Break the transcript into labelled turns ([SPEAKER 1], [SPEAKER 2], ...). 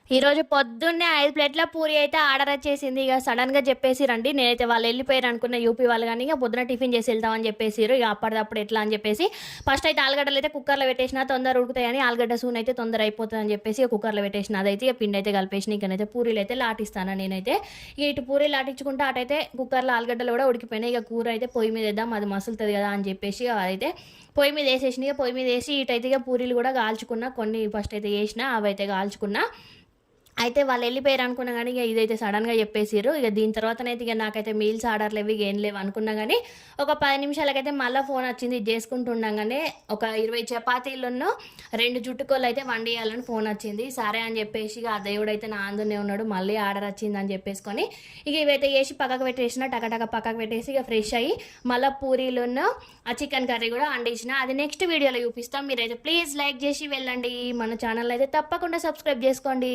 [SPEAKER 1] ఈరోజు పొద్దున్నే 5 ప్లేట్ల పూరి అయితే ఆర్డర్ వచ్చేసింది. ఇక సడన్‌గా చెప్పేసిరండి. నేనైతే వాళ్ళు వెళ్ళిపోయారు అనుకున్న యూపీ వాళ్ళు గానీ, ఇక పొద్దున టిఫిన్ చేసి వెళ్తామని చెప్పేసిర్రు. ఇక అప్పటిదప్పుడు ఎట్లా అని చెప్పేసి ఫస్ట్ అయితే ఆలుగడ్డలు అయితే కుక్కర్‌లో పెట్టేసిన తొందర ఉడుకుతాయని, ఆలుగడ్డ సూన్ అయితే తొందర అయిపోతుందని చెప్పేసి ఇక కుక్కర్‌లో పెట్టేసిన. అదైతే ఇక పిండి అయితే కలిపేసిన. ఇకనైతే పూరీలు అయితే లాటిస్తాను నేనైతే. ఇక ఇటు పూరీలు లాటించుకుంటా అటైతే కుక్కర్‌లో ఆలుగడ్డలు కూడా ఉడికిపోయినాయి. ఇక కూర అయితే పొయ్యి మీద వేద్దాం, అది మసులుతది కదా అని చెప్పేసి అదైతే పొయ్యి మీద వేసేసిన. ఇక పొయ్యి మీద వేసి ఇటైతే ఇక పూరీలు కూడా కాల్చుకున్నా. కొన్ని ఫస్ట్ అయితే వేసిన, అవైతే కాల్చుకున్నా. అయితే వాళ్ళెళ్ళిపోయారు అనుకున్నా గానీ, ఇగ ఇదైతే సడెన్‌గా జెప్పేసిర్రు. ఇగ దీని తర్వాతనైతే ఇగ నాకైతే మీల్స్ ఆర్డర్‌లు ఇవి ఏం లేవు అనుకున్నా గానీ, ఒక 10 నిమిషాలకైతే మళ్ళా ఫోనొచ్చింది. ఇది జేసుకుంటూ ఉండంగానే ఒక 20 చపాతీలున్ను 2 జుట్టుకోళ్ళైతే వండియాలని ఫోనొచ్చింది. సరే అని జెప్పేసి ఇగ ఆ దేవుడైతే నా అందునే ఉన్నాడు. మళ్ళీ ఆర్డర్ వచ్చిందని జెప్పేసుకొని, ఇగ ఇవైతే జేసి పక్కకు పెట్టేసిన. టకటక పక్కకు పెట్టేసి ఇగ ఫ్రెష్ అయ్యి, మళ్ళా పూరీలున్ను ఆ చికెన్ కర్రీ గూడా అండేసిన. అది నెక్స్ట్ వీడియోలో చూపిస్తా. మీరైతే ప్లీజ్ లైక్ జేసి వెళ్ళండి. మన ఛానల్ అయితే తప్పకుండా సబ్స్క్రైబ్ జేసుకోండి.